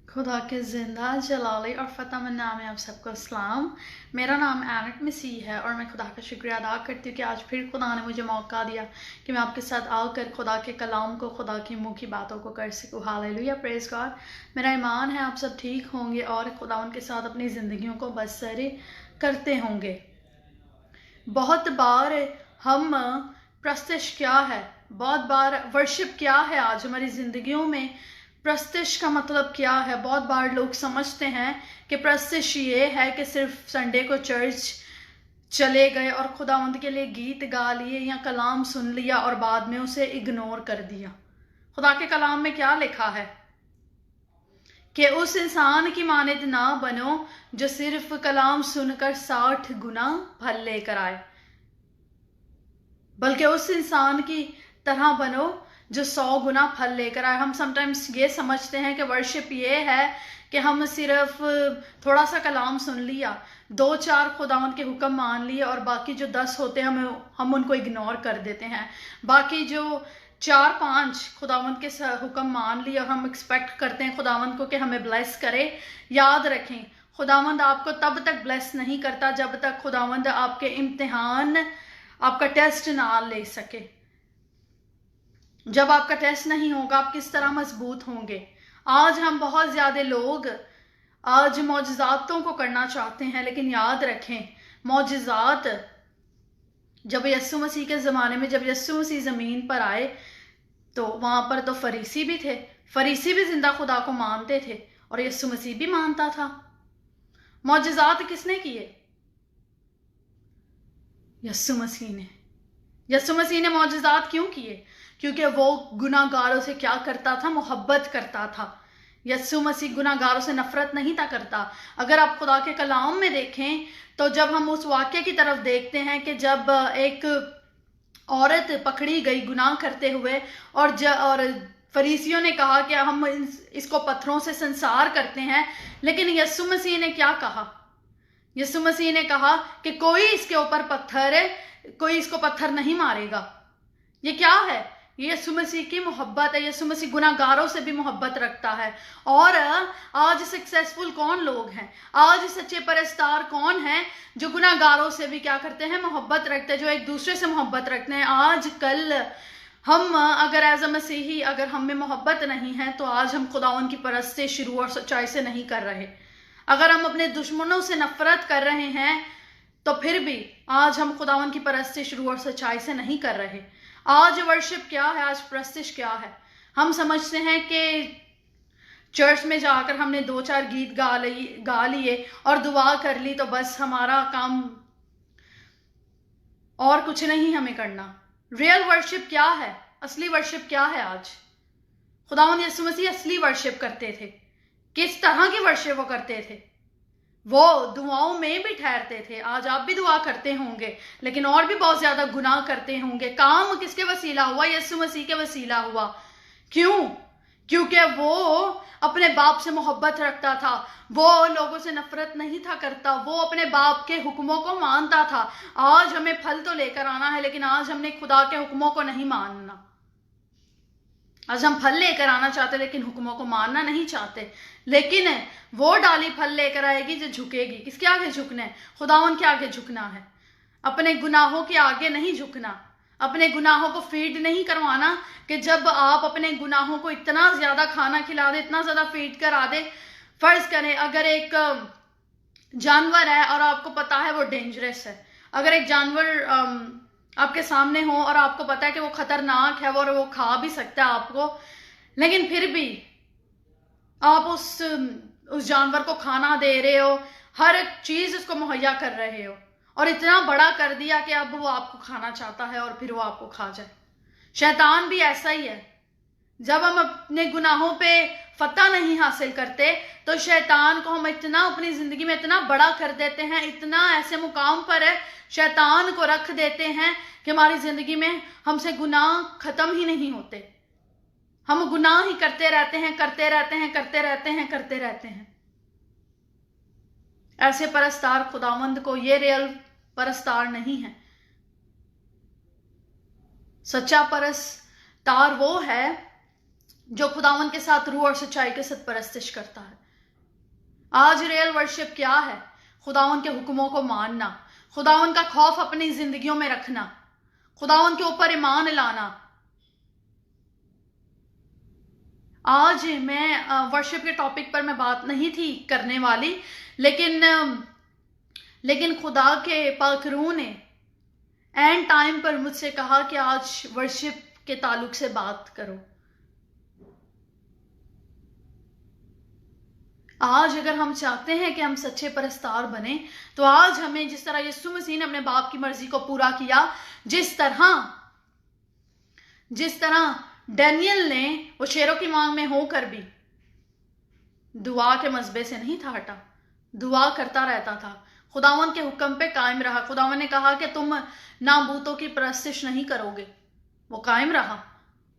खुदा के ज़िंदा जलाली और फ़तह नाम है आप सबको अस्सलाम। मेरा नाम एनट मसीह है और मैं खुदा का शुक्रिया अदा करती हूँ कि आज फिर खुदा ने मुझे मौका दिया कि मैं आपके साथ आकर खुदा के कलाम को, खुदा की मुँह की बातों को कर सकूँ। Hallelujah, praise God. मेरा ईमान है आप सब ठीक होंगे और खुदा उनके साथ अपनी ज़िंदगियों को बसर करते होंगे। बहुत बार हम प्रस्तिश क्या है, बहुत बार वर्शिप क्या है आज हमारी ज़िंदगियों में, प्रस्तिश का मतलब क्या है। बहुत बार लोग समझते हैं कि प्रस्तिश ये है कि सिर्फ संडे को चर्च चले गए और खुदावंद के लिए गीत गा लिए या कलाम सुन लिया और बाद में उसे इग्नोर कर दिया। खुदा के कलाम में क्या लिखा है कि उस इंसान की मानद ना बनो जो सिर्फ कलाम सुनकर 60 गुना फल लेकर आए, बल्कि उस इंसान की तरह बनो जो 100 गुना फल लेकर आए। हम समटाइम्स ये समझते हैं कि वर्शिप ये है कि हम सिर्फ थोड़ा सा कलाम सुन लिया, 2-4 खुदावंद के हुक्म मान लिए और बाकी जो 10 होते हैं हम उनको इग्नोर कर देते हैं। बाकी जो 4-5 खुदावंद के हुक्म मान लिए और हम एक्सपेक्ट करते हैं खुदावंद को कि हमें ब्लेस करे। याद रखें, खुदावंद आपको तब तक ब्लेस नहीं करता जब तक खुदावंद आपके इम्तिहान, आपका टेस्ट ना ले सके। जब आपका टेस्ट नहीं होगा आप किस तरह मजबूत होंगे। आज हम बहुत ज्यादा लोग आज मौजज़ातों को करना चाहते हैं, लेकिन याद रखें मौजज़ात जब यस्सु मसीह के ज़माने में, जब यस्सु मसीह ज़मीन पर आए तो वहां पर तो फरीसी भी थे, फरीसी भी जिंदा खुदा को मानते थे और यस्सु मसीह भी मानता था। मौजज़ात किसने किए? यस्सु मसीह ने। यस्सु मसीह ने मौजज़ात क्यों किए? क्योंकि वो गुनाहगारों से क्या करता था? मोहब्बत करता था। यस्सु मसीह गुनाहगारों से नफरत नहीं था करता। अगर आप खुदा के कलाम में देखें तो जब हम उस वाक्य की तरफ देखते हैं कि जब एक औरत पकड़ी गई गुनाह करते हुए और फरीसियों ने कहा कि हम इसको पत्थरों से संसार करते हैं, लेकिन यस्सु मसीह ने क्या कहा? यस्सु मसीह ने कहा कि कोई इसको पत्थर नहीं मारेगा। ये क्या है? ये यस्सु मसीह की मोहब्बत है। यस्सु मसीह गुनाहगारों से भी मोहब्बत रखता है। और आज सक्सेसफुल कौन लोग हैं, आज सच्चे परस्तार कौन हैं जो गुनाहगारों से भी क्या करते हैं? मोहब्बत रखते हैं, जो एक दूसरे से मोहब्बत रखते हैं। आज कल हम अगर एज अ मसीही अगर हम में मोहब्बत नहीं है तो आज हम खुदावन की परस्ती शुरू और सच्चाई से नहीं कर रहे। अगर हम अपने दुश्मनों से नफरत कर रहे हैं तो फिर भी आज हम खुदावन की परस्ती शुरू और सच्चाई से नहीं कर रहे। आज वर्शिप क्या है? आज प्रस्तिश क्या है? हम समझते हैं कि चर्च में जाकर हमने 2-4 गीत गा लिए और दुआ कर ली तो बस हमारा काम, और कुछ नहीं हमें करना। रियल वर्शिप क्या है? असली वर्शिप क्या है? आज खुदावंद यीशु मसीह असली वर्शिप करते थे। किस तरह की वर्शिप वो करते थे? वो दुआओं में भी ठहरते थे। आज आप भी दुआ करते होंगे लेकिन और भी बहुत ज्यादा गुनाह करते होंगे। काम किसके वसीला हुआ? यीशु मसीह के वसीला हुआ। क्यों? क्योंकि वो अपने बाप से मोहब्बत रखता था, वो लोगों से नफरत नहीं था करता, वो अपने बाप के हुक्मों को मानता था। आज हमें फल तो लेकर आना है लेकिन आज हमने खुदा के हुक्मों को नहीं मानना। आज हम फल लेकर आना चाहते लेकिन हुक्मों को मानना नहीं चाहते। लेकिन वो डाली फल लेकर आएगी जो झुकेगी। किसके आगे झुकना है? खुदावन के आगे झुकना है। अपने गुनाहों के आगे नहीं झुकना। अपने गुनाहों को फीड नहीं करवाना कि जब आप अपने गुनाहों को इतना ज्यादा खाना खिला दे, इतना ज्यादा फीड करा दे। फर्ज करें अगर एक जानवर है और आपको पता है वो डेंजरस है। अगर एक जानवर आपके सामने हो और आपको पता है कि वो खतरनाक है और वो खा भी सकता है आपको, लेकिन फिर भी आप उस जानवर को खाना दे रहे हो, हर एक चीज उसको मुहैया कर रहे हो और इतना बड़ा कर दिया कि अब वो आपको खाना चाहता है और फिर वो आपको खा जाए। शैतान भी ऐसा ही है। जब हम अपने गुनाहों पे फतह नहीं हासिल करते तो शैतान को हम इतना अपनी जिंदगी में इतना बड़ा कर देते हैं, इतना ऐसे मुकाम पर शैतान को रख देते हैं कि हमारी जिंदगी में हमसे गुनाह खत्म ही नहीं होते। हम गुनाह ही करते रहते हैं, करते रहते हैं, करते रहते हैं, करते रहते हैं। ऐसे परस्तार खुदावंद को, ये रियल परस्तार नहीं है। सच्चा परस्तार वो है जो खुदावंद के साथ रूह और सच्चाई के साथ परस्तिश करता है। आज रियल वर्शिप क्या है? खुदावन के हुक्मों को मानना, खुदावन का खौफ अपनी जिंदगियों में रखना, खुदावन के ऊपर ईमान लाना। आज मैं वर्शिप के टॉपिक पर मैं बात नहीं थी करने वाली, लेकिन खुदा के पाक रूह ने एंड टाइम पर मुझसे कहा कि आज वर्शिप के ताल्लुक से बात करो। आज अगर हम चाहते हैं कि हम सच्चे परस्तार बने, तो आज हमें जिस तरह यीशु मसीह ने अपने बाप की मर्जी को पूरा किया, जिस तरह डैनियल ने वो शेरों की मांग में होकर भी दुआ के मसबे से नहीं था हटा, दुआ करता रहता था, खुदावन के हुक्म पे कायम रहा। खुदावन ने कहा कि तुम नाबूतों की परस्तिश नहीं करोगे, वो कायम रहा।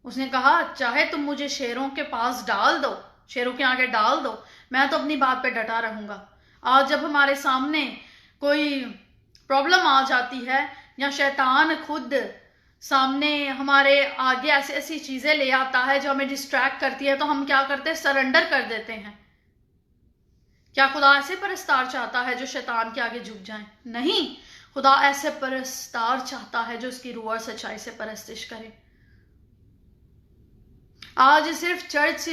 उसने कहा चाहे तुम मुझे शेरों के पास डाल दो, शेरों के आगे डाल दो, मैं तो अपनी बात पे डटा रहूंगा। आज जब हमारे सामने कोई प्रॉब्लम आ जाती है या शैतान खुद सामने हमारे आगे ऐसी ऐसी चीजें ले आता है जो हमें डिस्ट्रैक्ट करती है, तो हम क्या करते हैं? सरेंडर कर देते हैं। क्या खुदा ऐसे परस्तार चाहता है जो शैतान के आगे झुक जाए? नहीं, खुदा ऐसे परस्तार चाहता है जो उसकी रूह और सच्चाई से परस्तिश करे। आज सिर्फ चर्च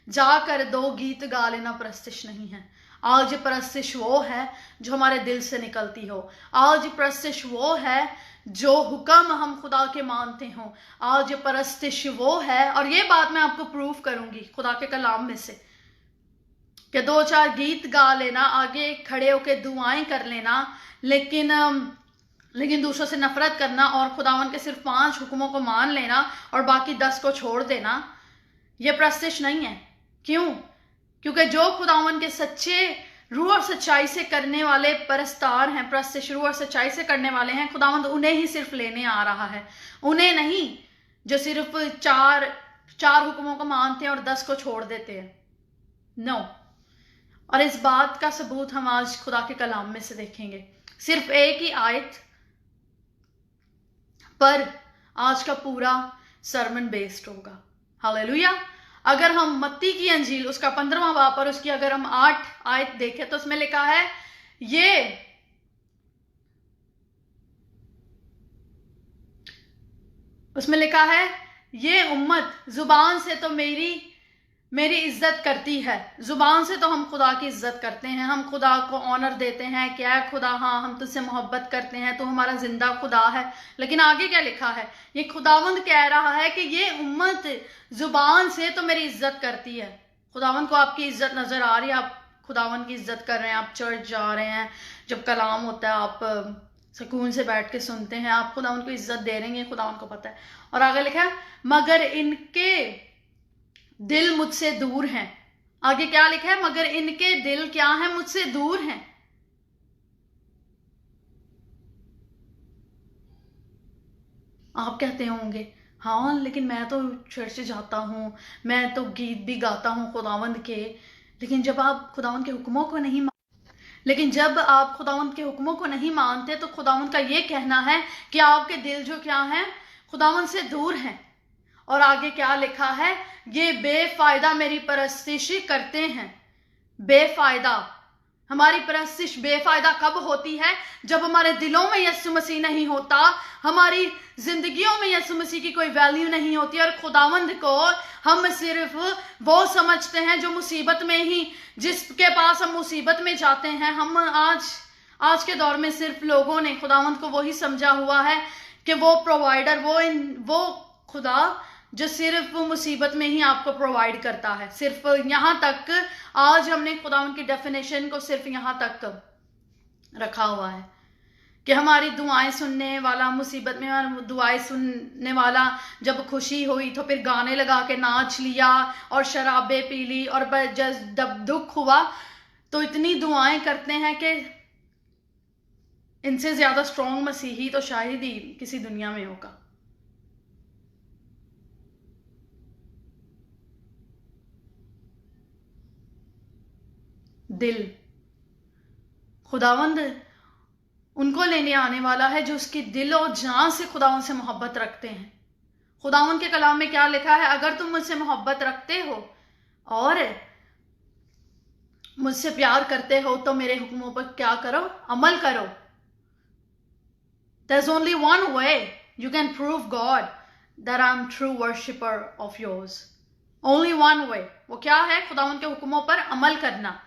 जाकर 2 गीत गा लेना परस्तिश नहीं है। आज परस्तिश वो है जो हमारे दिल से निकलती हो। आज परस्तिश वो है जो हुक्म हम खुदा के मानते हो। आज परस्तिश वो है, और ये बात मैं आपको प्रूव करूंगी खुदा के कलाम में से, कि 2-4 गीत गा लेना, आगे खड़े होकर दुआएं कर लेना, लेकिन दूसरों से नफरत करना और खुदावन के सिर्फ 5 हुक्मों को मान लेना और बाकी 10 को छोड़ देना, ये परस्तिश नहीं है। क्यों? क्योंकि जो खुदावन के सच्चे रूह और सच्चाई से करने वाले परस्तार हैं, परस्तिश रूह और सच्चाई से करने वाले हैं, खुदावंद उन्हें ही सिर्फ लेने आ रहा है, उन्हें नहीं जो सिर्फ 4 हुक्मों को मानते हैं और 10 को छोड़ देते हैं। नो। और इस बात का सबूत हम आज खुदा के कलाम में से देखेंगे। सिर्फ एक ही आयत पर आज का पूरा सरमन बेस्ड होगा। हालेलुया। अगर हम मत्ती की अंजील उसका 15वां बाब और उसकी अगर हम 8 आयत देखें, तो उसमें लिखा है ये उम्मत जुबान से तो मेरी इज्जत करती है। जुबान से तो हम खुदा की इज्जत करते हैं, हम खुदा को ऑनर देते हैं, क्या है खुदा, हाँ हम तुझसे मोहब्बत करते हैं, तो हमारा जिंदा खुदा है। लेकिन आगे क्या लिखा है? ये खुदावंद कह रहा है कि ये उम्मत जुबान से तो मेरी इज्जत करती है। खुदावंद को आपकी इज्जत नजर आ रही है? आप खुदावंद की इज्जत कर रहे हैं, आप चर्च जा रहे हैं, जब कलाम होता है आप सुकून से बैठ के सुनते हैं, आप खुदावंद को इज्जत दे रहे हैं, खुदावंद को पता है। और आगे लिखा है मगर इनके दिल मुझसे दूर हैं। आगे क्या लिखा है? मगर इनके दिल क्या है? मुझसे दूर हैं। आप कहते होंगे हाँ लेकिन मैं तो चर्च जाता हूं, मैं तो गीत भी गाता हूं खुदावंद के, लेकिन जब आप खुदावंद के हुक्मों को नहीं मानते, तो खुदावंद का ये कहना है कि आपके दिल जो क्या है? खुदावंद से दूर हैं। और आगे क्या लिखा है? ये बेफायदा मेरी परस्तिश करते हैं। बेफायदा। हमारी परस्तिश बेफायदा कब होती है? जब हमारे दिलों में यीशु मसीह नहीं होता, हमारी जिंदगियों में यीशु मसीह की कोई वैल्यू नहीं होती, और खुदावंद को हम सिर्फ वो समझते हैं जो मुसीबत में ही, जिसके पास हम मुसीबत में जाते हैं। हम आज के दौर में सिर्फ लोगों ने खुदावंद को वही समझा हुआ है कि वो प्रोवाइडर, वो खुदा जो सिर्फ मुसीबत में ही आपको प्रोवाइड करता है। सिर्फ यहां तक आज हमने खुदावंद की डेफिनेशन को सिर्फ यहां तक रखा हुआ है कि हमारी दुआएं सुनने वाला, मुसीबत में दुआएं सुनने वाला, जब खुशी हुई तो फिर गाने लगा के नाच लिया और शराबें पी ली, और जब दुख हुआ तो इतनी दुआएं करते हैं कि इनसे ज्यादा स्ट्रॉन्ग मसीही तो शायद ही किसी दुनिया में होगा। दिल, खुदावंद उनको लेने आने वाला है जो उसकी दिल और जान से खुदावंद से मोहब्बत रखते हैं। खुदावंद के कलाम में क्या लिखा है? अगर तुम मुझसे मोहब्बत रखते हो और मुझसे प्यार करते हो तो मेरे हुक्मों पर क्या करो, अमल करो। There's only one way you can prove God that I'm true worshipper of yours. Only one way. वो क्या है? खुदावंद के हुक्मों पर अमल करना।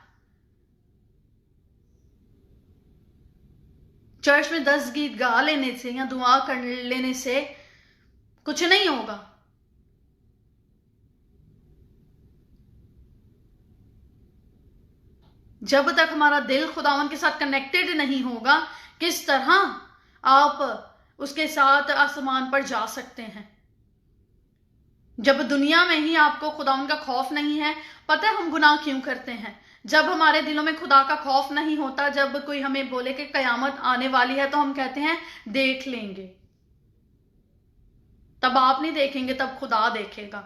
चर्च में 10 गीत गा लेने से या दुआ कर लेने से कुछ नहीं होगा। जब तक हमारा दिल खुदावंद के साथ कनेक्टेड नहीं होगा, किस तरह आप उसके साथ आसमान पर जा सकते हैं? जब दुनिया में ही आपको खुदावंद का खौफ नहीं है, पता है हम गुनाह क्यों करते हैं? जब हमारे दिलों में खुदा का खौफ नहीं होता, जब कोई हमें बोले कि कयामत आने वाली है, तो हम कहते हैं देख लेंगे। तब आप नहीं देखेंगे, तब खुदा देखेगा।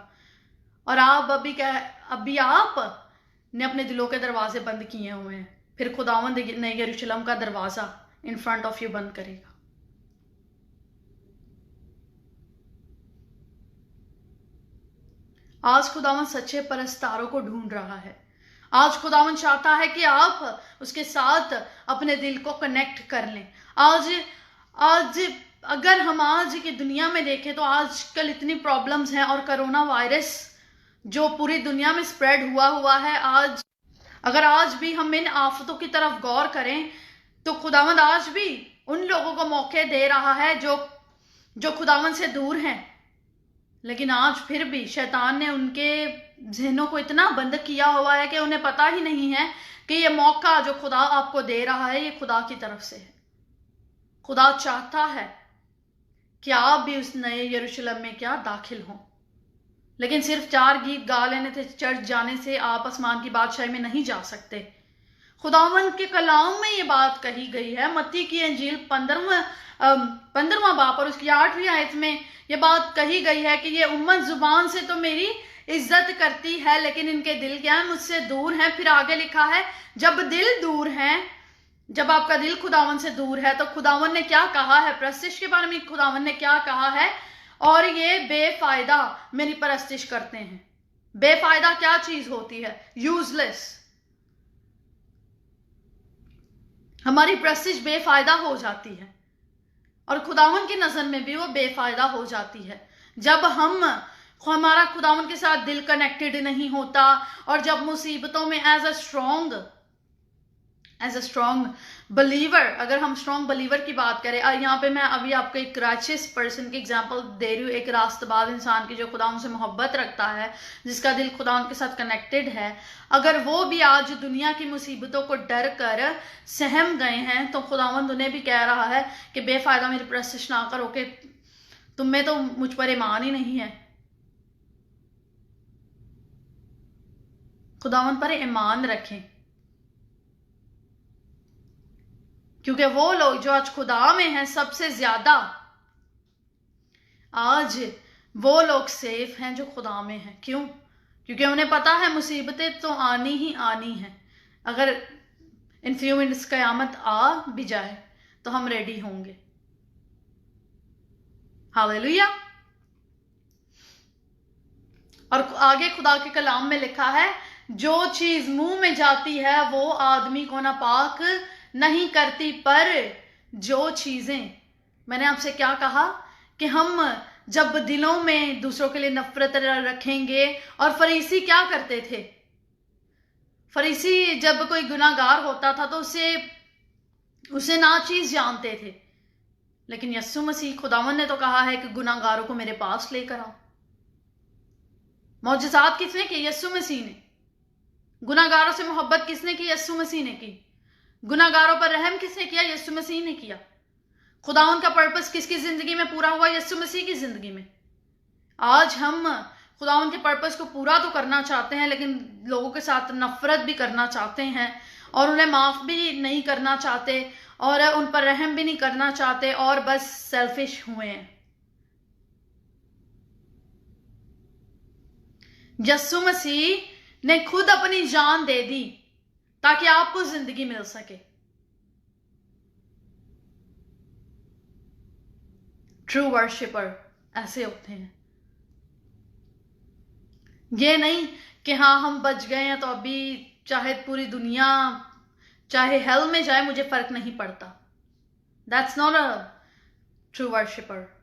और आप अभी आप ने अपने दिलों के दरवाजे बंद किए हुए हैं, फिर खुदावंद ने यरूशलेम का दरवाजा इन फ्रंट ऑफ यू बंद करेगा। आज खुदावंद सच्चे परस्तारों को ढूंढ रहा है। आज खुदावंद चाहता है कि आप उसके साथ अपने दिल को कनेक्ट कर लें। आज अगर हम आज की दुनिया में देखें तो आजकल इतनी प्रॉब्लम्स हैं, और कोरोना वायरस जो पूरी दुनिया में स्प्रेड हुआ है, अगर आज भी हम इन आफतों की तरफ गौर करें तो खुदावंद आज भी उन लोगों को मौके दे रहा है जो खुदावंद से दूर हैं। लेकिन आज फिर भी शैतान ने उनके ज़हनों को इतना बंद किया हुआ है कि उन्हें पता ही नहीं है कि ये मौका जो खुदा आपको दे रहा है, ये खुदा की तरफ से है। खुदा चाहता है कि आप भी उस नए यरूशलेम में क्या दाखिल हों। लेकिन सिर्फ 4 गीत गा लेने से, चर्च जाने से आप आसमान की बादशाही में नहीं जा सकते। खुदावंद के कलाम में ये बात कही गई है। मत्ती की इंजील 15वां बाब और उसकी 8वीं आयत में ये बात कही गई है कि ये उम्मत जुबान से तो मेरी इज्जत करती है, लेकिन इनके दिल क्या है? मुझसे दूर हैं। फिर आगे लिखा है, जब दिल दूर है, जब आपका दिल खुदावंद से दूर है, तो खुदावंद ने क्या कहा है? परस्तिश के बारे में खुदावंद ने क्या कहा है? और ये बेफायदा मेरी परस्तिश करते हैं। बेफायदा क्या चीज होती है? यूजलेस। हमारी परस्तिश बेफायदा हो जाती है, और खुदावंद की नजर में भी वो बेफायदा हो जाती है। जब हमारा खुदावंद के साथ दिल कनेक्टेड नहीं होता, और जब मुसीबतों में एज अ स्ट्रॉन्ग बिलीवर, अगर हम स्ट्रॉन्ग बिलीवर की बात करें, यहाँ पे मैं अभी आपको एक राइचियस पर्सन की एग्जांपल दे रही हूँ, एक रास्तबाज इंसान की जो खुदावंद से मोहब्बत रखता है, जिसका दिल खुदावंद के साथ कनेक्टेड है। अगर वो भी आज दुनिया की मुसीबतों को डर कर सहम गए हैं, तो खुदावंद उन्हें भी कह रहा है कि बेफायदा मेरी परस्तिश ना करो, कि तुम में तो मुझ पर ईमान ही नहीं है। खुदावंद पर ईमान रखें, क्योंकि वो लोग जो आज खुदा में हैं, सबसे ज्यादा आज वो लोग सेफ हैं जो खुदा में हैं। क्यों? क्योंकि उन्हें पता है मुसीबतें तो आनी ही आनी हैं। अगर इन फ्यू मिनट्स कयामत आ भी जाए तो हम रेडी होंगे। हालेलुया। और आगे खुदा के कलाम में लिखा है, जो चीज मुंह में जाती है वो आदमी को नापाक नहीं करती, पर जो चीजें, मैंने आपसे क्या कहा कि हम जब दिलों में दूसरों के लिए नफरत रखेंगे, और फरीसी क्या करते थे? फरीसी जब कोई गुनाहगार होता था तो उसे नाचीज जानते थे। लेकिन यीशु मसीह खुदावंद ने तो कहा है कि गुनाहगारों को मेरे पास लेकर आओ। मौजज़ात किसने की? यीशु मसीह ने। गुनाहगारों से मोहब्बत किसने की? यीशु मसीह ने की। गुनाहगारों पर रहम किसने किया? यीशु मसीह ने किया। खुदावंद का पर्पस किसकी जिंदगी में पूरा हुआ? यीशु मसीह की जिंदगी में। आज हम खुदावंद के पर्पस को पूरा तो करना चाहते हैं, लेकिन लोगों के साथ नफरत भी करना चाहते हैं, और उन्हें माफ भी नहीं करना चाहते, और उन पर रहम भी नहीं करना चाहते, और बस सेल्फिश हुए हैं। यीशु मसीह ने खुद अपनी जान दे दी ताकि आपको जिंदगी मिल सके। ट्रू वर्शिपर ऐसे होते हैं। ये नहीं कि हाँ हम बच गए हैं तो अभी चाहे पूरी दुनिया चाहे हेल में जाए, मुझे फर्क नहीं पड़ता। That's not a true worshipper.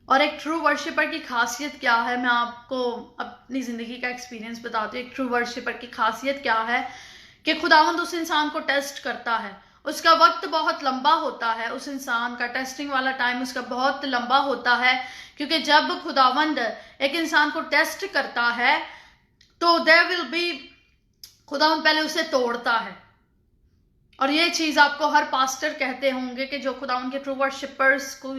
और एक ट्रू वर्शिपर की खासियत क्या है, मैं आपको अपनी जिंदगी का एक्सपीरियंस बताती हूँ। एक ट्रू वर्शिपर की खासियत क्या है कि खुदावंद उस इंसान को टेस्ट करता है। उसका वक्त बहुत लंबा होता है, उस इंसान का टेस्टिंग वाला टाइम उसका बहुत लंबा होता है, क्योंकि जब खुदावंद एक इंसान को टेस्ट करता है तो देयर विल बी, खुदावंद पहले उसे तोड़ता है। और ये चीज आपको हर पास्टर कहते होंगे कि जो खुदावंद के ट्रू वर्शिपर्स को,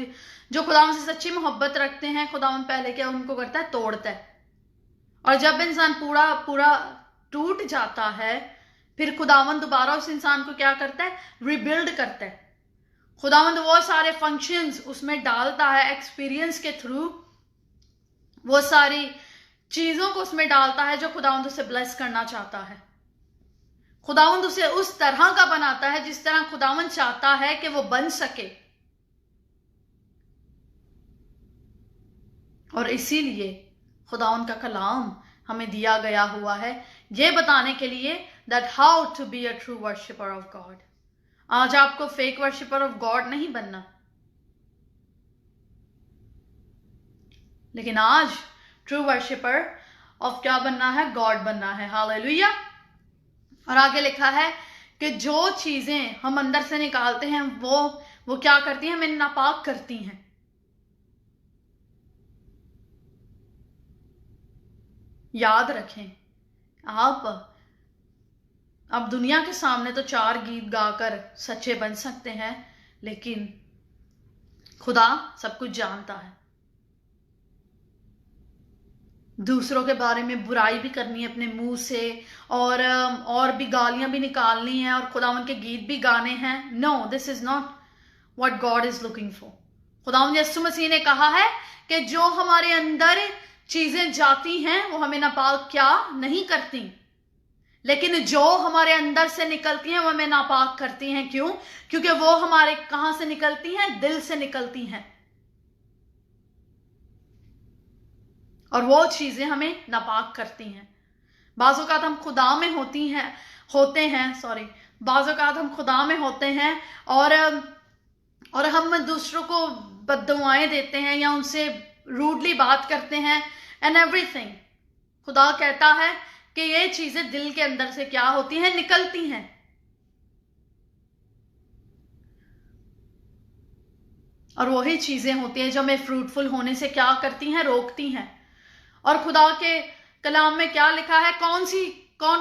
जो खुदावंद से सच्ची मोहब्बत रखते हैं, खुदावंद पहले क्या उनको करता है, तोड़ता है। और जब इंसान पूरा पूरा टूट जाता है, फिर खुदावंद दोबारा उस इंसान को क्या करता है, रिबिल्ड करता है। खुदावंद वो सारे फंक्शंस उसमें डालता है, एक्सपीरियंस के थ्रू वो सारी चीजों को उसमें डालता है जो खुदावंद उसे ब्लेस करना चाहता है। खुदावंद उसे उस तरह का बनाता है जिस तरह खुदावंद चाहता है कि वो बन सके। और इसीलिए खुदावंद का कलाम हमें दिया गया हुआ है ये बताने के लिए that how to be a true worshipper of God. आज आपको फेक वर्शिपर ऑफ गॉड नहीं बनना, लेकिन आज ट्रू वर्शिपर ऑफ क्या बनना है, गॉड बनना है। हालेलुया। और आगे लिखा है कि जो चीजें हम अंदर से निकालते हैं वो क्या करती हैं, हमें नापाक करती हैं। याद रखें, आप दुनिया के सामने तो 4 गीत गाकर सच्चे बन सकते हैं, लेकिन खुदा सब कुछ जानता है। दूसरों के बारे में बुराई भी करनी है अपने मुंह से, और भी गालियां भी निकालनी है, और खुदावन के गीत भी गाने हैं। No, this is not what God is looking for. खुदावन यीशु मसीह ने कहा है कि जो हमारे अंदर चीजें जाती हैं वो हमें नापाक क्या नहीं करती, लेकिन जो हमारे अंदर से निकलती हैं वो हमें नापाक करती हैं। क्यों? क्योंकि वो हमारे कहां से निकलती हैं, दिल से निकलती हैं, और वो चीजें हमें नापाक करती हैं। बाज़ औक़ात हम खुदा में होते हैं और हम दूसरों को बद्दुआएं देते हैं या उनसे रूडली बात करते हैं एंड एवरीथिंग। खुदा कहता है कि ये चीजें दिल के अंदर से क्या होती हैं, निकलती हैं। और वही चीजें होती हैं जो हमें फ्रूटफुल होने से क्या करती हैं, रोकती हैं। और खुदा के कलाम में क्या लिखा है, कौन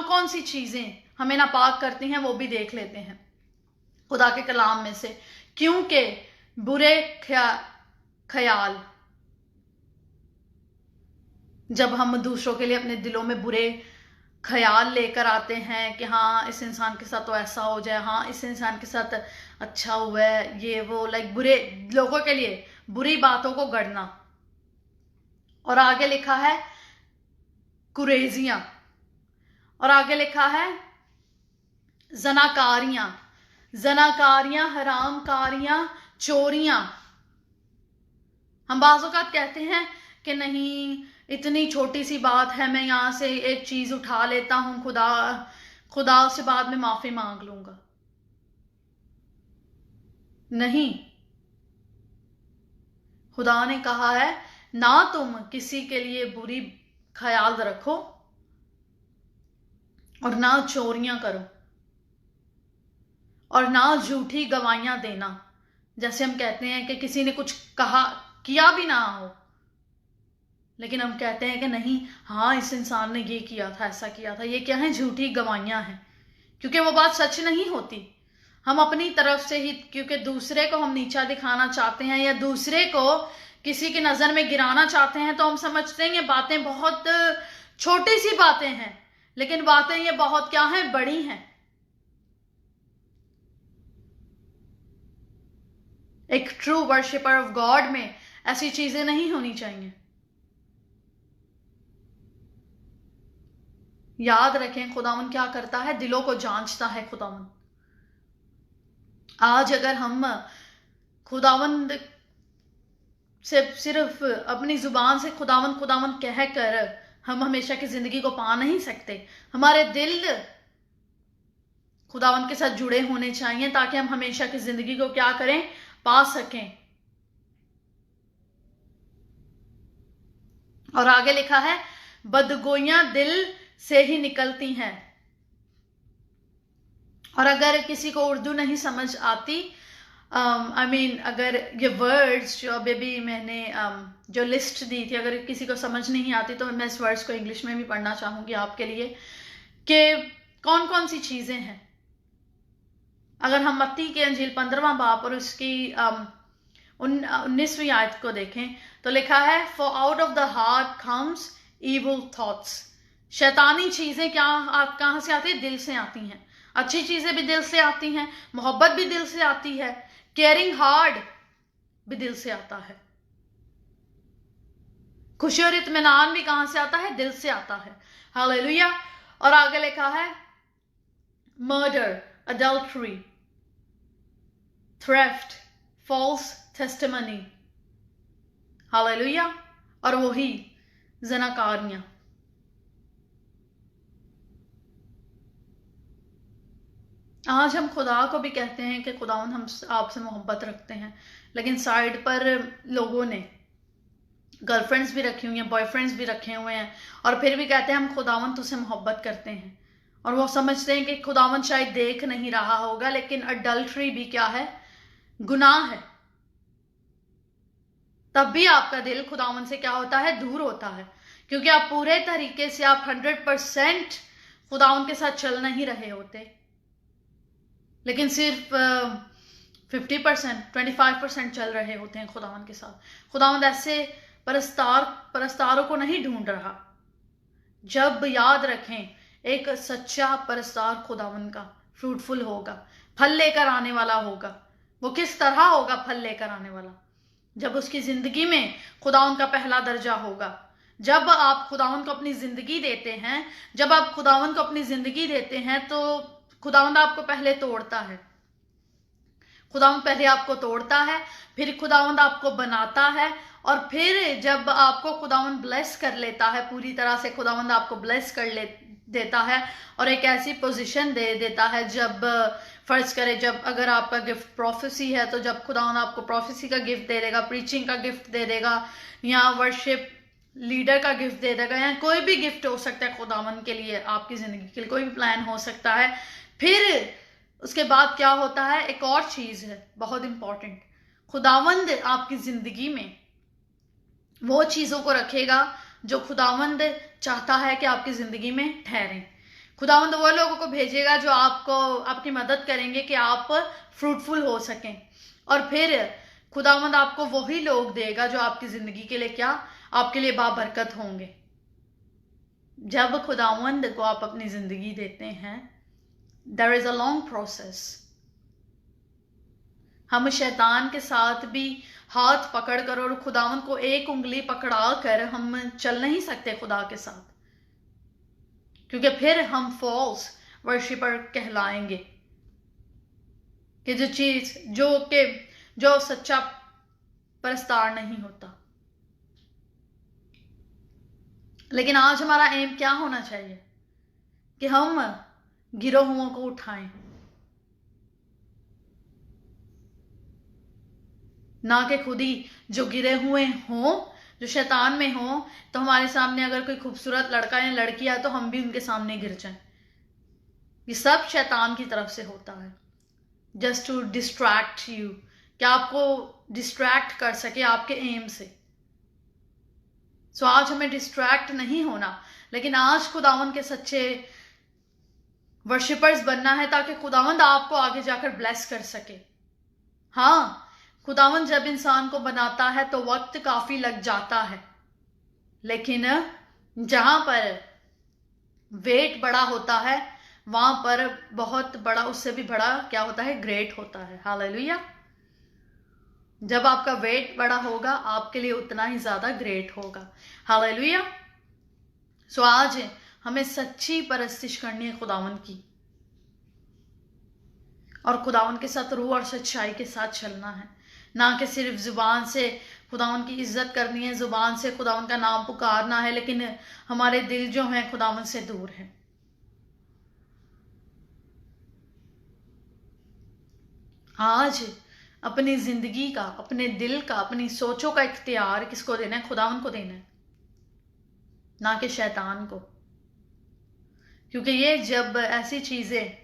कौन सी चीजें हमें नापाक करती हैं, वो भी देख लेते हैं खुदा के कलाम में से। क्योंकि बुरे ख्याल, जब हम दूसरों के लिए अपने दिलों में बुरे ख्याल लेकर आते हैं कि हाँ इस इंसान के साथ तो ऐसा हो जाए, हाँ इस इंसान के साथ अच्छा हुआ है, ये वो, लाइक बुरे लोगों के लिए बुरी बातों को गढ़ना। और आगे लिखा है कुरेजियां, और आगे लिखा है जनाकारियां, हरामकारियां, चोरियां। हम बाज़ औक़ात कहते हैं कि नहीं इतनी छोटी सी बात है, मैं यहां से एक चीज उठा लेता हूं, खुदा से बाद में माफी मांग लूंगा। नहीं, खुदा ने कहा है ना तुम किसी के लिए बुरी ख्याल रखो और ना चोरियां करो और ना झूठी गवाहियां देना। जैसे हम कहते हैं कि किसी ने कुछ किया भी ना हो, लेकिन हम कहते हैं कि नहीं हाँ इस इंसान ने ये किया था, ऐसा किया था। ये क्या है, झूठी गवाहियां हैं, क्योंकि वो बात सच नहीं होती। हम अपनी तरफ से ही, क्योंकि दूसरे को हम नीचा दिखाना चाहते हैं या दूसरे को किसी की नजर में गिराना चाहते हैं, तो हम समझते हैं ये बातें बहुत छोटी सी बातें हैं, लेकिन बातें ये बहुत क्या हैं, बड़ी हैं। एक ट्रू वर्शिपर ऑफ गॉड में ऐसी चीजें नहीं होनी चाहिए। याद रखें, खुदावन क्या करता है, दिलों को जांचता है खुदावन। आज अगर हम खुदावंद सिर्फ अपनी जुबान से खुदावन खुदावन कह कर हम हमेशा की जिंदगी को पा नहीं सकते। हमारे दिल खुदावन के साथ जुड़े होने चाहिए ताकि हम हमेशा की जिंदगी को क्या करें, पा सकें। और आगे लिखा है, बदगोइयां दिल से ही निकलती हैं। और अगर किसी को उर्दू नहीं समझ आती, अगर ये वर्ड्स जो अभी मैंने जो लिस्ट दी थी, अगर किसी को समझ नहीं आती तो मैं इस वर्ड्स को इंग्लिश में भी पढ़ना चाहूंगी आपके लिए कि कौन कौन सी चीजें हैं। अगर हम मत्ती के अंजील 15वां बाब और उसकी 19वीं आयत को देखें तो लिखा है, for out of the heart comes evil thoughts. शैतानी चीजें कहां से आती है? दिल से आती हैं। अच्छी चीजें भी दिल से आती हैं, मोहब्बत भी दिल से आती है, केयरिंग हार्ड भी दिल से आता है, खुशी और इत्मीनान भी कहां से आता है? दिल से आता है। हालेलुया। और आगे लिखा है, murder, adultery, theft, false testimony. Hallelujah. और वही ज़नाकारियां। आज हम खुदा को भी कहते हैं कि खुदावन हम आपसे मोहब्बत रखते हैं, लेकिन साइड पर लोगों ने गर्लफ्रेंड्स भी रखी हुई हैं, बॉयफ्रेंड्स भी रखे हुए हैं, और फिर भी कहते हैं हम खुदावन तुझसे मोहब्बत करते हैं। और वो समझते हैं कि खुदावन शायद देख नहीं रहा होगा, लेकिन अडल्ट्री भी क्या है? गुनाह है। तब भी आपका दिल खुदावन से क्या होता है? दूर होता है, क्योंकि आप पूरे तरीके से, आप 100% खुदावन के साथ चल नहीं रहे होते, लेकिन सिर्फ 50%, 25% चल रहे होते हैं खुदावन के साथ। खुदावन ऐसे परस्तारों को नहीं ढूंढ रहा। जब याद रखें, एक सच्चा परस्तार खुदावन का फ्रूटफुल होगा, फल लेकर आने वाला होगा। वो किस तरह होगा फल लेकर आने वाला? जब उसकी जिंदगी में खुदावन का पहला दर्जा होगा। जब आप खुदावन को अपनी जिंदगी देते हैं, जब आप खुदावन को अपनी जिंदगी देते हैं तो खुदावंद आपको पहले तोड़ता है। खुदावंद पहले आपको तोड़ता है, फिर खुदावंद आपको बनाता है, और फिर जब आपको खुदावंद ब्लेस कर लेता है पूरी तरह से, खुदावंद आपको ब्लेस देता है और एक ऐसी पोजीशन दे देता है, जब फर्ज करे, जब अगर आपका गिफ्ट प्रोफेसी है तो जब खुदावंद आपको प्रोफेसी का गिफ्ट दे देगा, प्रीचिंग का गिफ्ट दे देगा, या वर्शिप लीडर का गिफ्ट दे देगा, या कोई भी गिफ्ट हो सकता है खुदावंद के लिए, आपकी जिंदगी के लिए कोई भी प्लान हो सकता है। फिर उसके बाद क्या होता है? एक और चीज है बहुत इंपॉर्टेंट। खुदावंद आपकी जिंदगी में वो चीजों को रखेगा जो खुदावंद चाहता है कि आपकी जिंदगी में ठहरें। खुदावंद वो लोगों को भेजेगा जो आपकी मदद करेंगे कि आप फ्रूटफुल हो सकें, और फिर खुदावंद आपको वही लोग देगा जो आपकी जिंदगी के लिए क्या? आपके लिए बाबरकत होंगे। जब खुदावंद को आप अपनी जिंदगी देते हैं, there is a long process। हम शैतान के साथ भी हाथ पकड़कर और खुदावन को एक उंगली पकड़ा कर हम चल नहीं सकते खुदा के साथ, क्योंकि फिर हम फॉल्स वर्शिपर कहलाएंगे कि जो सच्चा परस्तार नहीं होता। लेकिन आज हमारा एम क्या होना चाहिए? कि हम गिरोहों को उठाएं, ना कि खुद ही जो गिरे हुए हों, जो शैतान में हों, तो हमारे सामने अगर कोई खूबसूरत लड़का या लड़की है तो हम भी उनके सामने गिर जाएं। ये सब शैतान की तरफ से होता है, जस्ट टू डिस्ट्रैक्ट यू, कि आपको डिस्ट्रैक्ट कर सके आपके एम से। सो आज हमें डिस्ट्रैक्ट नहीं होना, लेकिन आज खुदावन के सच्चे वर्शिपर्स बनना है ताकि खुदावंद आपको आगे जाकर ब्लेस कर सके। हाँ, खुदावंद जब इंसान को बनाता है तो वक्त काफी लग जाता है, लेकिन जहां पर वेट बड़ा होता है वहां पर बहुत बड़ा, उससे भी बड़ा क्या होता है? ग्रेट होता है। हालेलुया। जब आपका वेट बड़ा होगा आपके लिए उतना ही ज्यादा ग्रेट होगा। हालेलुया। सो आज हमें सच्ची परस्तिश करनी है खुदावन की, और खुदावन के साथ रूह और सच्चाई के साथ चलना है, ना कि सिर्फ जुबान से खुदावन की इज्जत करनी है, जुबान से खुदावन का नाम पुकारना है, लेकिन हमारे दिल जो हैं खुदावन से दूर हैं। आज अपनी जिंदगी का, अपने दिल का, अपनी सोचों का इख्तियार किसको देना है? खुदावन को देना है, ना कि शैतान को। क्योंकि ये जब ऐसी चीजें,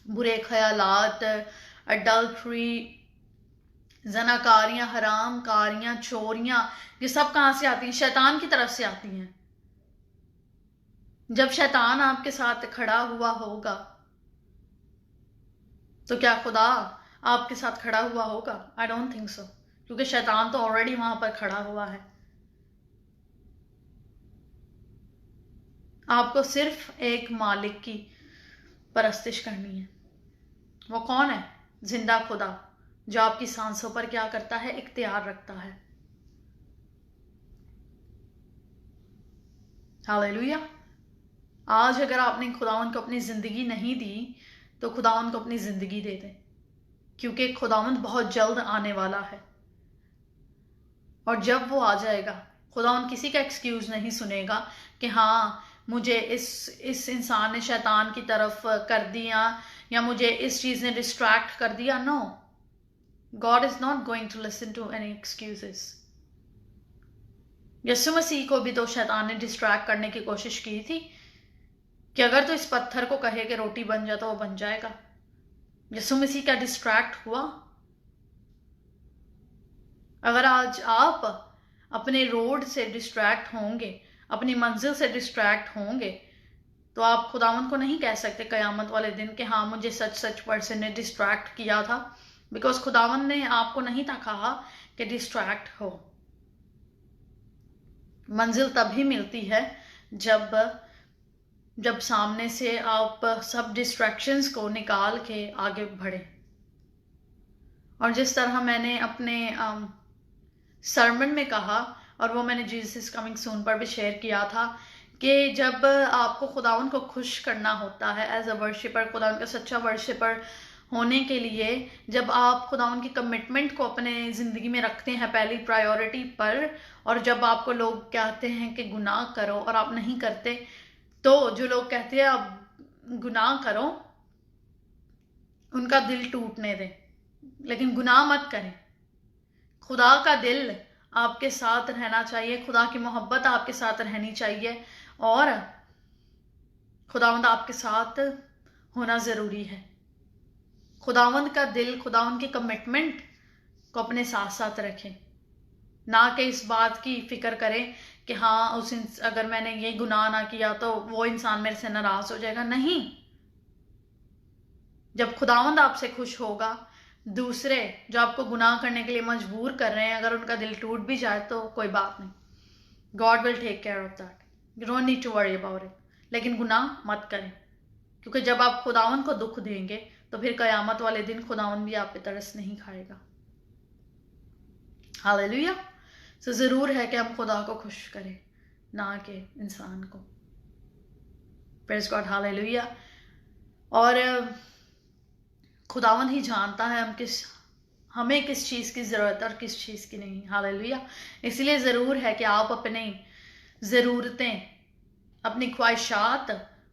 बुरे ख्यालात, अडल्ट्री, जनाकारियां, हराम कारियां, चोरियां, ये सब कहां से आती हैं? शैतान की तरफ से आती हैं। जब शैतान आपके साथ खड़ा हुआ होगा तो क्या खुदा आपके साथ खड़ा हुआ होगा? आई डोंट थिंक सो, क्योंकि शैतान तो ऑलरेडी वहां पर खड़ा हुआ है। आपको सिर्फ एक मालिक की परस्तिश करनी है। वो कौन है? जिंदा खुदा, जो आपकी सांसों पर क्या करता है? इख्तियार रखता है। हालेलुया। आज अगर आपने खुदावन को अपनी जिंदगी नहीं दी तो खुदावन को अपनी जिंदगी दे दें, क्योंकि खुदावन बहुत जल्द आने वाला है। और जब वो आ जाएगा, खुदावन किसी का एक्सक्यूज नहीं सुनेगा कि हाँ मुझे इस इंसान ने शैतान की तरफ कर दिया, या मुझे इस चीज ने डिस्ट्रैक्ट कर दिया। No, God is not going to listen to any excuses. यीशु मसीह को भी तो शैतान ने डिस्ट्रैक्ट करने की कोशिश की थी कि अगर तो इस पत्थर को कहे कि रोटी बन जाए तो वो बन जाएगा। यीशु मसीह क्या डिस्ट्रैक्ट हुआ? अगर आज आप अपने रोड से डिस्ट्रैक्ट होंगे, अपनी मंजिल से डिस्ट्रैक्ट होंगे, तो आप खुदावन को नहीं कह सकते कयामत वाले दिन कि हाँ मुझे सच पर्सन ने डिस्ट्रैक्ट किया था, बिकॉज खुदावन ने आपको नहीं था कहा कि डिस्ट्रैक्ट हो। मंजिल तभी मिलती है जब सामने से आप सब डिस्ट्रैक्शंस को निकाल के आगे बढ़े। और जिस तरह मैंने अपने सरमन में कहा, और वो मैंने जीसस इज कमिंग सून पर भी शेयर किया था, कि जब आपको खुदावन को खुश करना होता है एज अ वर्शिपर, खुदावन का सच्चा वर्शिपर होने के लिए, जब आप खुदावन की कमिटमेंट को अपने ज़िंदगी में रखते हैं पहली प्रायोरिटी पर, और जब आपको लोग कहते हैं कि गुनाह करो और आप नहीं करते, तो जो लोग कहते हैं आप गुनाह करो, उनका दिल टूटने दें, लेकिन गुनाह मत करें। खुदा का दिल आपके साथ रहना चाहिए, खुदा की मोहब्बत आपके साथ रहनी चाहिए, और खुदावंद आपके साथ होना ज़रूरी है। खुदावंद का दिल, खुदावंद की कमिटमेंट को अपने साथ साथ रखें, ना कि इस बात की फिक्र करें कि हाँ अगर मैंने ये गुनाह ना किया तो वो इंसान मेरे से नाराज हो जाएगा। नहीं, जब खुदावंद आपसे खुश होगा, दूसरे जो आपको गुनाह करने के लिए मजबूर कर रहे हैं, अगर उनका दिल टूट भी जाए तो कोई बात नहीं, God will take care of that, you don't need to worry about it. लेकिन गुनाह मत करें, क्योंकि जब आप खुदावंद को दुख देंगे तो फिर कयामत वाले दिन खुदावंद भी आप पे तरस नहीं खाएगा। हालेलुया। तो जरूर है कि हम खुदा को खुश करें, ना कि इंसान को। Praise God, hallelujah. और खुदावंद ही जानता है हमें किस चीज़ की ज़रूरत है और किस चीज़ की नहीं। हालेलुया। इसलिए ज़रूर है कि आप अपनी ज़रूरतें, अपनी ख्वाहिशात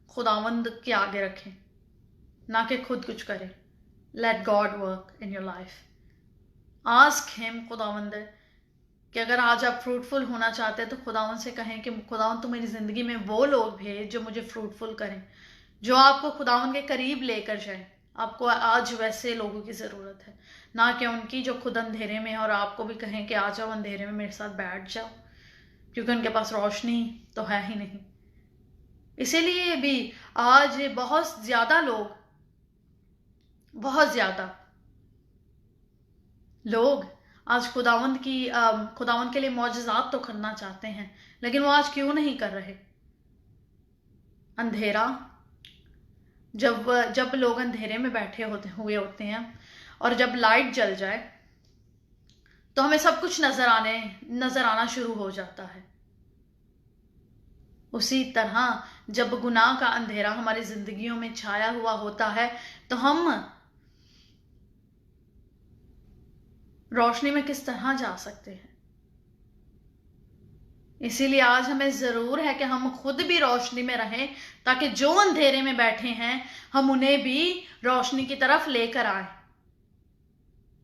खुदावंद के आगे रखें, ना कि खुद कुछ करें। Let God work in your life. Ask him, खुदावंद, कि अगर आज आप फ्रूटफुल होना चाहते हैं तो खुदावंद से कहें कि खुदावंद तुम मेरी ज़िंदगी में वो लोग भेज जो मुझे फ्रूटफुल करें, जो आपको खुदावंद के करीब लेकर जाए। आपको आज वैसे लोगों की ज़रूरत है, ना कि उनकी जो खुद अंधेरे में है और आपको भी कहें कि आ जाओ अंधेरे में मेरे साथ बैठ जाओ, क्योंकि उनके पास रोशनी तो है ही नहीं। इसीलिए भी आज बहुत ज़्यादा लोग आज खुदावंद के लिए मौजज़ात तो करना चाहते हैं, लेकिन वो आज क्यों नहीं कर रहे? अंधेरा, जब लोग अंधेरे में बैठे हुए होते हैं और जब लाइट जल जाए तो हमें सब कुछ नजर आना शुरू हो जाता है। उसी तरह जब गुनाह का अंधेरा हमारी जिंदगियों में छाया हुआ होता है तो हम रोशनी में किस तरह जा सकते हैं? इसीलिए आज हमें जरूर है कि हम खुद भी रोशनी में रहें, ताकि जो अंधेरे में बैठे हैं हम उन्हें भी रोशनी की तरफ लेकर आए।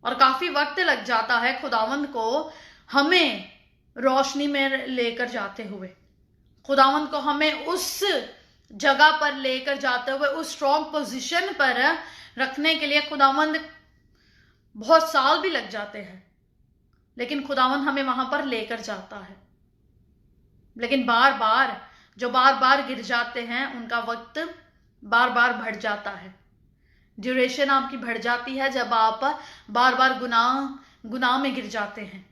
और काफी वक्त लग जाता है खुदावंद को हमें रोशनी में लेकर जाते हुए, खुदावंद को हमें उस जगह पर लेकर जाते हुए, उस स्ट्रॉन्ग पोजीशन पर रखने के लिए खुदावंद बहुत साल भी लग जाते हैं, लेकिन खुदावंद हमें वहां पर लेकर जाता है। लेकिन बार बार गिर जाते हैं, उनका वक्त बार बार बढ़ जाता है, ड्यूरेशन आपकी बढ़ जाती है जब आप बार बार गुनाह में गिर जाते हैं।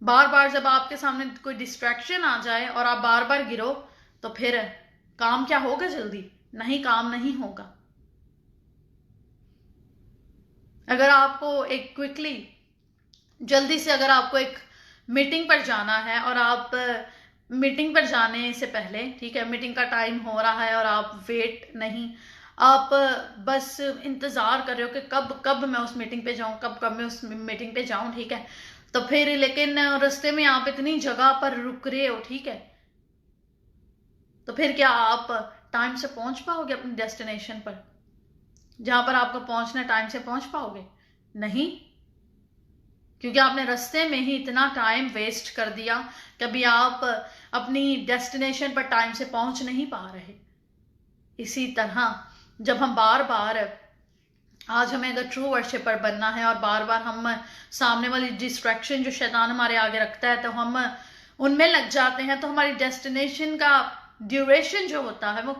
बार बार जब आपके सामने कोई डिस्ट्रैक्शन आ जाए और आप बार बार गिरो, तो फिर काम क्या होगा? जल्दी नहीं, काम नहीं होगा। अगर आपको एक क्विकली जल्दी से अगर आपको एक मीटिंग पर जाना है और आप मीटिंग पर जाने से पहले, ठीक है, मीटिंग का टाइम हो रहा है और आप वेट नहीं, आप बस इंतजार कर रहे हो कि कब मैं उस मीटिंग पे जाऊं, कब मैं उस मीटिंग पे जाऊं, ठीक है, तो फिर लेकिन रास्ते में आप इतनी जगह पर रुक रहे हो, ठीक है, तो फिर क्या आप टाइम से पहुंच पाओगे अपनी डेस्टिनेशन पर, जहां पर आपको पहुंचना टाइम से पहुंच पाओगे? नहीं, क्योंकि आपने रास्ते में ही इतना टाइम वेस्ट कर दिया कि अभी आप अपनी डेस्टिनेशन पर टाइम से पहुंच नहीं पा रहे। इसी तरह जब हम बार बार, आज हमें अगर ट्रू वर्शिपर बनना है और बार बार हम सामने वाली डिस्ट्रैक्शन जो शैतान हमारे आगे रखता है तो हम उनमें लग जाते हैं, तो हमारी डेस्टिनेशन का ड्यूरेशन जो होता है वो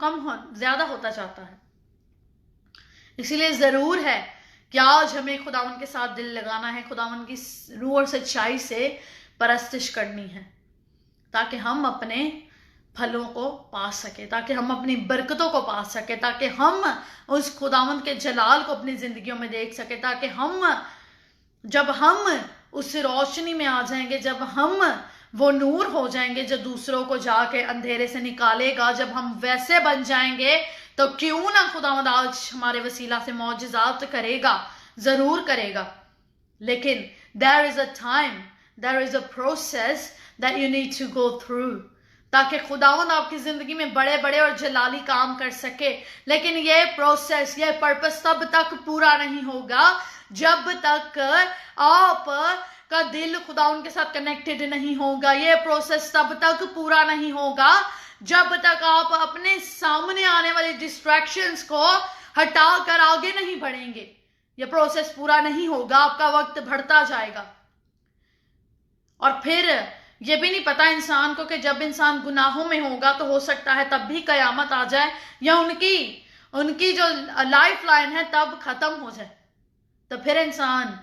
ज्यादा होता जाता है। इसीलिए जरूर है कि आज हमें खुदावन के साथ दिल लगाना है, खुदावन की रूह और सच्चाई से परस्तिश करनी है, ताकि हम अपने फलों को पा सके, ताकि हम अपनी बरकतों को पा सके, ताकि हम उस खुदावन के जलाल को अपनी जिंदगियों में देख सके, ताकि जब हम उस रोशनी में आ जाएंगे, जब हम वो नूर हो जाएंगे जो दूसरों को जाके अंधेरे से निकालेगा, जब हम वैसे बन जाएंगे तो क्यों ना खुदावंद आज हमारे वसीला से मौजज़ात करेगा, जरूर करेगा। लेकिन there is a time, there is a process that you need to go through, ताकि खुदावंद आपकी जिंदगी में बड़े बड़े और जलाली काम कर सके। लेकिन ये प्रोसेस, ये पर्पस तब तक पूरा नहीं होगा जब तक आप का दिल खुदावंद के साथ कनेक्टेड नहीं होगा। ये प्रोसेस तब तक पूरा नहीं होगा जब तक आप अपने सामने आने वाली डिस्ट्रैक्शंस को हटाकर आगे नहीं बढ़ेंगे। ये प्रोसेस पूरा नहीं होगा, आपका वक्त बढ़ता जाएगा। और फिर ये भी नहीं पता इंसान को कि जब इंसान गुनाहों में होगा तो हो सकता है तब भी कयामत आ जाए, या उनकी जो लाइफ लाइन है तब खत्म हो जाए। तो फिर इंसान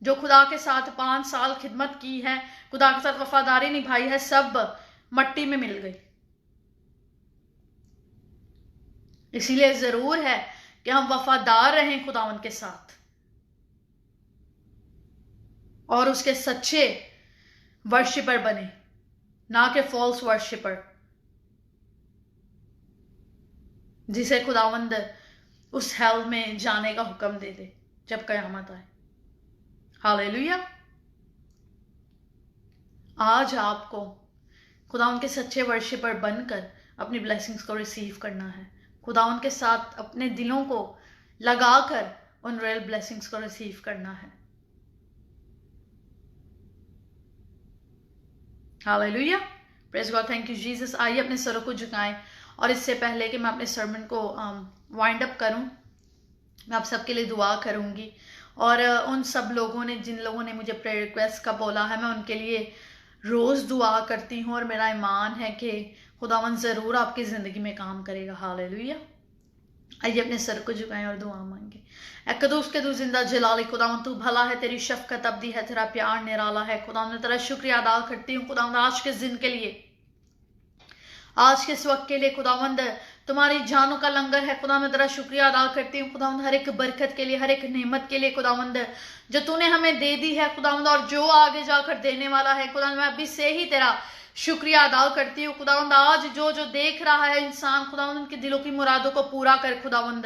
जो खुदा के साथ 5 साल खिदमत की है, खुदा के साथ वफादारी निभाई है, सब मट्टी में मिल गई। इसीलिए जरूर है कि हम वफादार रहें खुदावंद के साथ और उसके सच्चे वर्शिपर बने, ना कि फॉल्स वर्शिपर, जिसे खुदावंद उस हेल में जाने का हुक्म दे दे जब कयामत आए। हालेलुया। आज आपको खुदावंद के सच्चे वर्शिपर बनकर अपनी ब्लेसिंग्स को रिसीव करना है, खुदावंद के साथ अपने दिलों को लगाकर उन रियल ब्लेसिंग्स को रिसीव करना है। Hallelujah, praise God, thank you Jesus. आइए अपने सरों को झुकाएं, और इससे पहले कि मैं अपने सर्मन को वाइंड अप करूं, मैं आप सबके लिए दुआ करूंगी। और उन सब लोगों ने, जिन लोगों ने मुझे प्रेयर रिक्वेस्ट का बोला है, मैं उनके लिए रोज दुआ करती हूँ, और मेरा ईमान है कि खुदावंद जरूर आपकी जिंदगी में काम करेगा। हालेलुया। आइए अपने सर को झुकाएं और दुआ मांगे। कदूस के तू जिंदा जलाली खुदावंद, तू भला है, तेरी शफकत अब्दी है, तेरा प्यार निराला है। खुदावंद तेरा शुक्रिया अदा करती हूँ खुदावंद आज के दिन के लिए, आज के इस वक्त के लिए। खुदावंद तुम्हारी जानों का लंगर है, खुदावंद तेरा शुक्रिया अदा करती हूँ खुदावंद, हर एक बरकत के लिए, हर एक नेमत के लिए खुदावंद जो तूने हमें दे दी है खुदावंद, और जो आगे जाकर देने वाला है खुदावंद। मैं अभी से ही तेरा शुक्रिया अदा करती हूँ खुदावंद। आज जो देख रहा है इंसान खुदावंद, उनके दिलों की मुरादों को पूरा कर खुदावंद।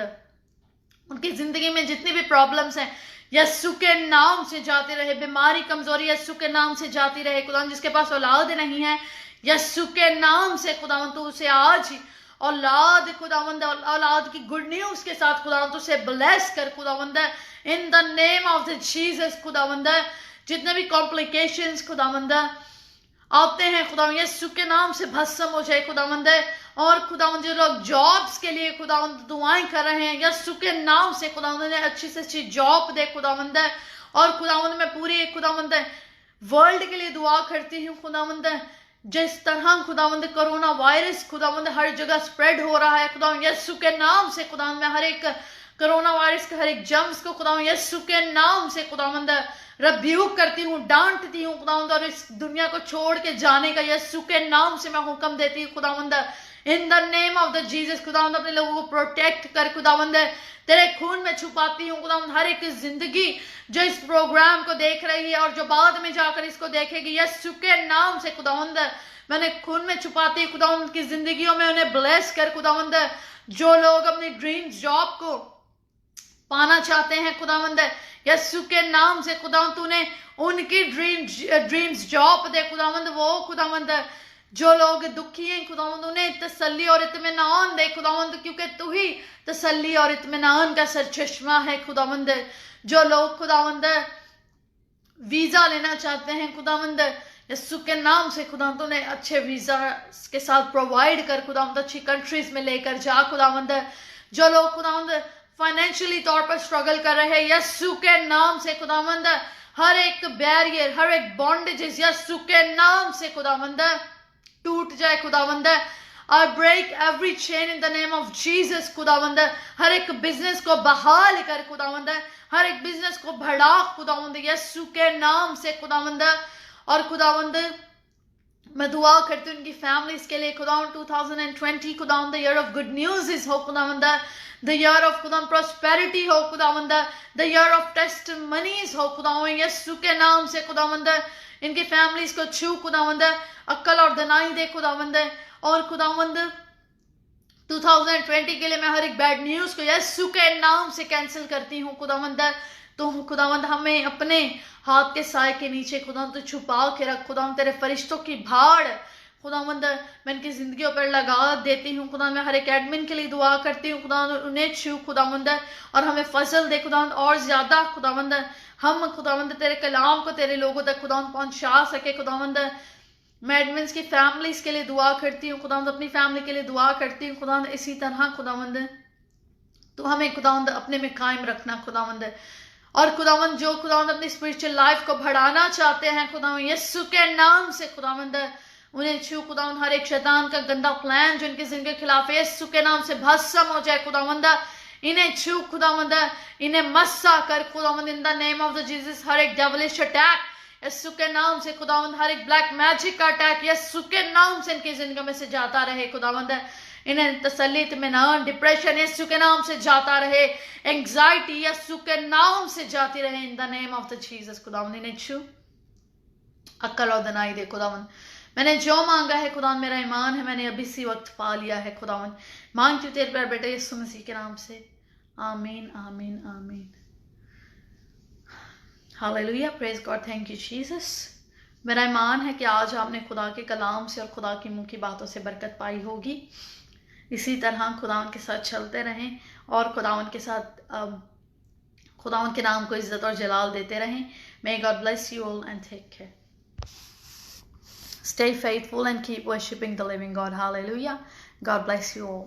उनकी जिंदगी में जितनी भी प्रॉब्लम्स हैं, यीशु के नाम से जाती रहे। बीमारी कमजोरी यीशु के नाम से जाती रहे। खुदावन जिसके पास औलाद नहीं है, यीशु के नाम से खुदावन तू उसे आज औलाद खुदावंद औलाद की गुड न्यूज के साथ खुदावंद उसे ब्लेस कर खुदावंद in the name of the Jesus. खुदावंद जितने भी कॉम्प्लिकेशंस खुदावंद आते हैं खुदावंद यीशु के नाम से भस्म हो जाए खुदावंद। और खुदावंद जो लोग जॉब्स के लिए खुदावंद दुआएं कर रहे हैं, यीशु के नाम से खुदावंद ने अच्छी से अच्छी जॉब दे खुदावंद। और खुदावंद मैं पूरी खुदावंद वर्ल्ड के लिए दुआ करती हूँ खुदावंद। जिस तरह खुदावंद कोरोना वायरस खुदावंद हर जगह स्प्रेड हो रहा है खुदावंद यीशु के नाम से खुदावंद मैं हर एक कोरोना वायरस के हर एक जम्स को खुदावंद यीशु के नाम से खुदावंद रिब्यूक करती हूँ, डांटती हूँ खुदावंद। और इस दुनिया को छोड़ के जाने का यीशु के नाम से मैं हुक्म देती हूँ खुदावंद in the name of the Jesus. खुदावंद अपने लोगों को प्रोटेक्ट कर खुदावंद तेरे खून में छुपाती हूँ खुदावंद। हर एक जिंदगी जो इस प्रोग्राम को देख रही है और जो बाद में जाकर इसको देखेगी, यीशु के नाम से खुदावंद मैंने खून में छुपाती हूँ खुदावंद की जिंदगियों में उन्हें ब्लेस कर खुदावंद। जो लोग अपनी ड्रीम्स जॉब को पाना चाहते हैं खुदावंद यीशु के नाम से खुदावंद तूने उनकी ड्रीम्स जॉब दे खुदावंद। वो खुदावंद जो लोग दुखी हैं खुदावंद उन्हें तसल्ली और इत्मीनान दे खुदावंद, क्योंकि तू ही तसल्ली और इत्मीनान का सरचश्मा है खुदावंद। जो लोग खुदावंद वीजा लेना चाहते हैं खुदावंद यीशु के नाम से खुदावंद उन्हें अच्छे वीजा के साथ प्रोवाइड कर खुदावंद, अच्छी कंट्रीज में लेकर जा खुदावंद। जो लोग खुदावंद फाइनेंशियली तौर पर स्ट्रगल कर रहे हैं यीशु के नाम से खुदावंद हर एक बैरियर हर एक बॉन्डेजेस यीशु के नाम से खुदावंद टूट जाए खुदावंद। I break every chain in the name of Jesus खुदावंद। हर एक बिजनेस को बहाल कर खुदावंद, हर एक बिजनेस को बढ़ा खुदावंद यीशु के नाम से खुदावंद। और खुदावंद मैं दुआ करती हूँ उनकी फैमिलीज के लिए खुदावंद 2020 खुदावंद ईयर ऑफ गुड न्यूज़ हो खुदावंद, द ईयर ऑफ खुदावंद प्रॉस्पेरिटी हो खुदावंद, द ईयर ऑफ टेस्टिमनीज हो खुदावंद यीशु के नाम से खुदावंद। इनकी फैमिलीज को छू खुदावंद, अक्ल और दनाई दे खुदावंद। और खुदावंद 2020 के लिए मैं हर एक बैड न्यूज को यीशु के नाम से कैंसिल करती हूँ खुदावंद। तो खुदावंद हमें अपने हाथ के साए के नीचे खुदावंद छुपा के रख खुदावंद। तेरे फरिश्तों की भाड़ खुदावंद मैं इनकी जिंदगियों पर लगा देती हूँ खुदावंद। मैं हर एक एडमिन के लिए दुआ करती हूँ खुदावंद, उन्हें छू खुदावंद और हमें फजल दे खुदावंद और ज्यादा खुदावंद। हम खुदावंद तेरे कलाम को तेरे लोगों तक खुदावंद पहुंचा सके खुदावंद। मैं एडमिन्स की फैमिलीज के लिए दुआ करती हूँ खुदावंद, अपनी फैमिली के लिए दुआ करती हूँ खुदावंद। इसी तरह खुदावंद तो हमें खुदावंद अपने में कायम रखना खुदावंद। और खुदावंद जो खुदावंद अपनी स्पिरिचुअल लाइफ को बढ़ाना चाहते हैं खुदावंद यीशु के नाम से खुदावंद उन्हें छू खुदावंद। हर एक शैतान का गंदा प्लान जो इनकी जिंदगी के खिलाफ यीशु के नाम से भस्म हो जाए खुदावंद। इन्हें छू खुदावंद, इन्हें मस्सा कर खुदावंद in the name of the Jesus. हर एक डेविलिश अटैक यीशु के नाम से खुदावंद, हर एक ब्लैक मैजिक का अटैक यीशु के नाम से इनकी जिंदगी में से जाता रहे खुदावंद। इन्हें तसल्ली इत्मीनान डिप्रेशन यीशु के नाम से जाता रहे, एंग्जाइटी यीशु के नाम से जाती रहे इन the name of the Jesus खुदावंद। इन्हें छू अक्ल और दनाई दे खुदावंद। मैंने जो मांगा है खुदावंद मेरा ईमान है मैंने अभी इसी वक्त पा लिया है खुदावंद। मांगती हूँ तेरे प्यारे बेटे यीशु मसीह के नाम से, आमीन आमीन आमीन। Hallelujah, praise God, thank you Jesus. मेरा ईमान है कि आज आपने खुदा के कलाम से और खुदा की मुंह की बातों से बरकत पाई होगी। इसी तरह खुदावंद के साथ चलते रहें और खुदावंद के साथ खुदावंद के नाम को इज्जत और जलाल देते रहें। May God bless you all and take care. Stay faithful and keep worshiping the living God. Hallelujah. God bless you all.